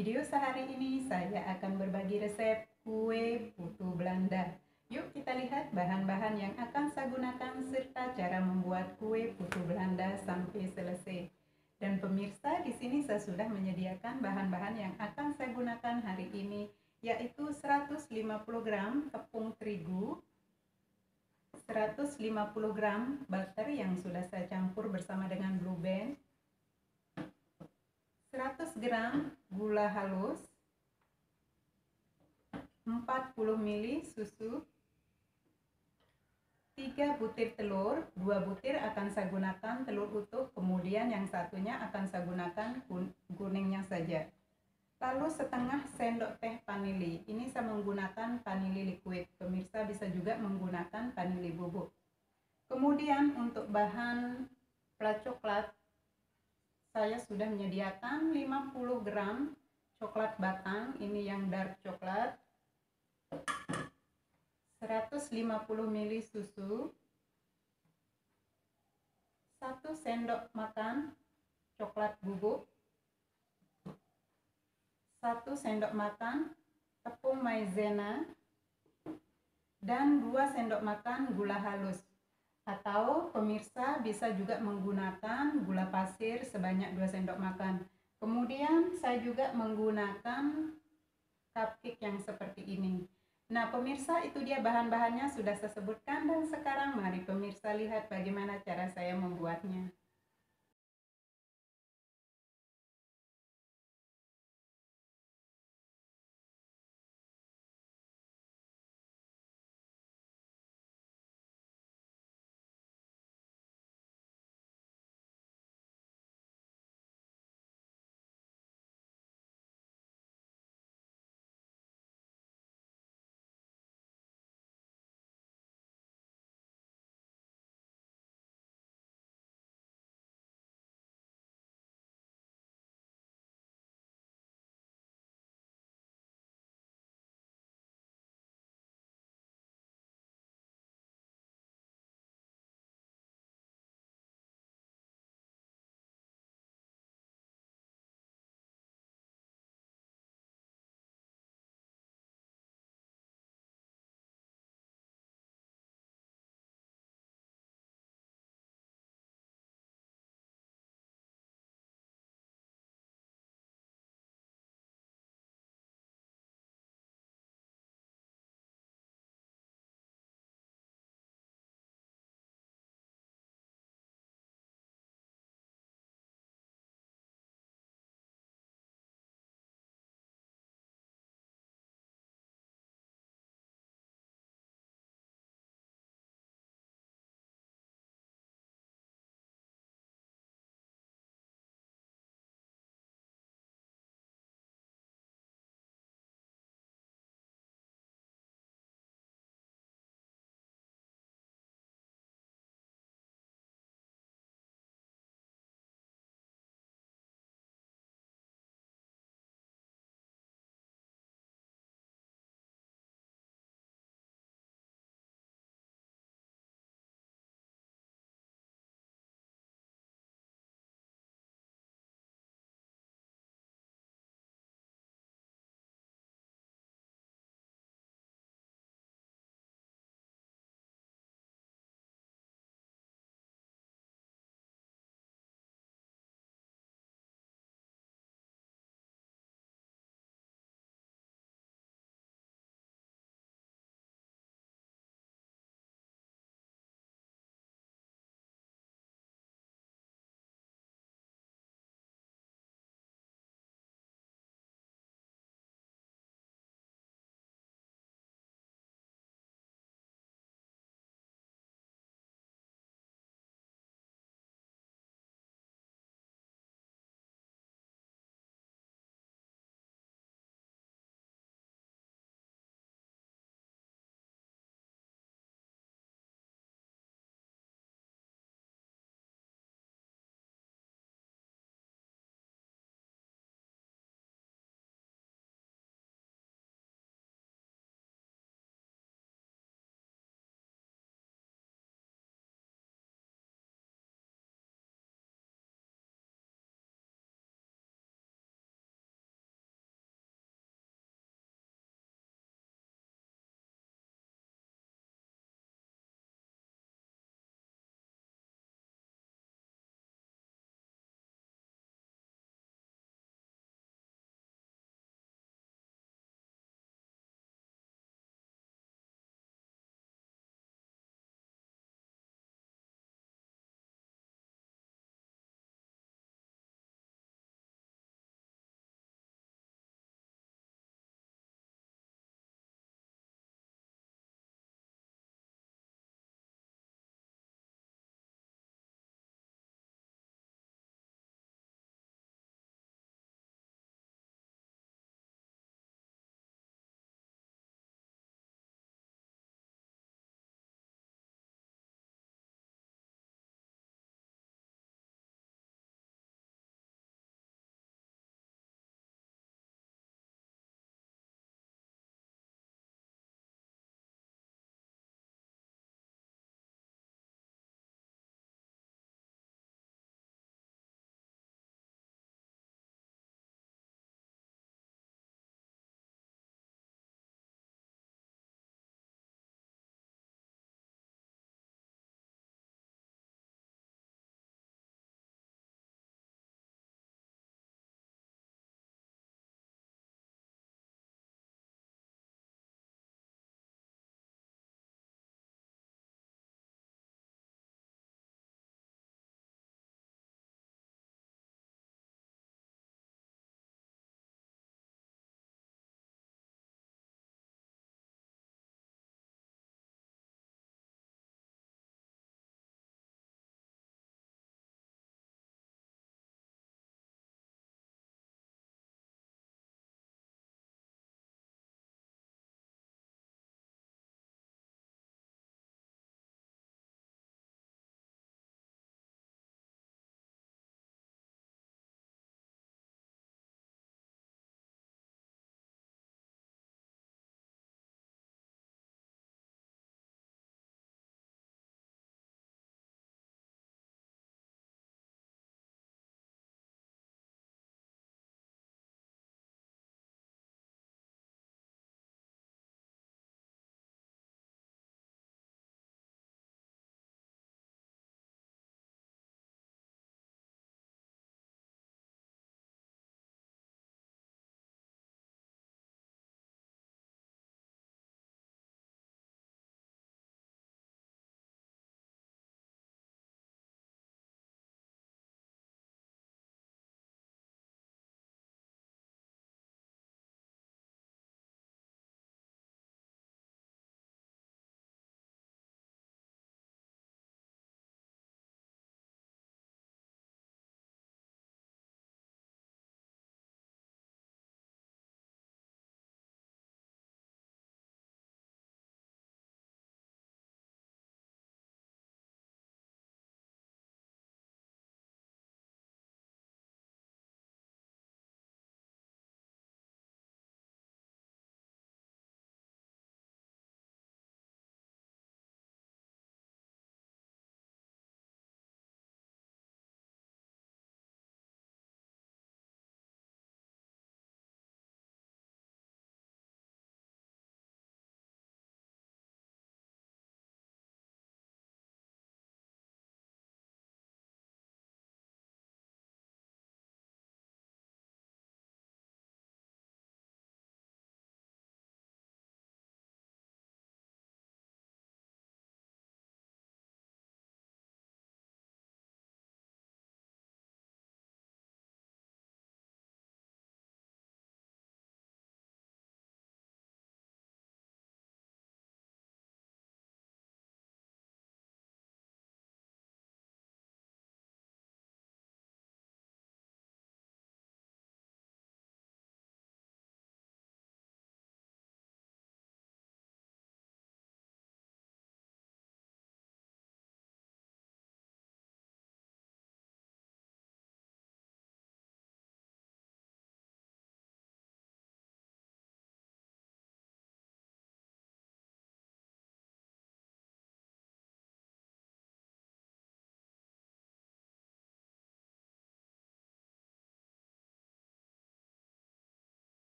video sehari ini saya akan berbagi resep kue putu Belanda. Yuk kita lihat bahan-bahan yang akan saya gunakan serta cara membuat kue putu Belanda sampai selesai. Dan pemirsa, di sini saya sudah menyediakan bahan-bahan yang akan saya gunakan hari ini, yaitu 150 gram tepung terigu, 150 gram butter yang sudah saya campur bersama dengan Blue Band, 100 gram gula halus, 40 ml susu, 3 butir telur, 2 butir akan saya gunakan telur utuh, kemudian yang satunya akan saya gunakan kuningnya saja. Lalu setengah sendok teh vanili, ini saya menggunakan vanili liquid, pemirsa bisa juga menggunakan vanili bubuk. Kemudian untuk bahan plat coklat, saya sudah menyediakan 50 gram coklat batang, ini yang dark coklat, 150 ml susu, 1 sendok makan coklat bubuk, 1 sendok makan tepung maizena, dan 2 sendok makan gula halus. Atau pemirsa bisa juga menggunakan gula pasir sebanyak 2 sendok makan. Kemudian saya juga menggunakan cupcake yang seperti ini. Nah pemirsa, itu dia bahan-bahannya sudah saya sebutkan, dan sekarang mari pemirsa lihat bagaimana cara saya membuatnya.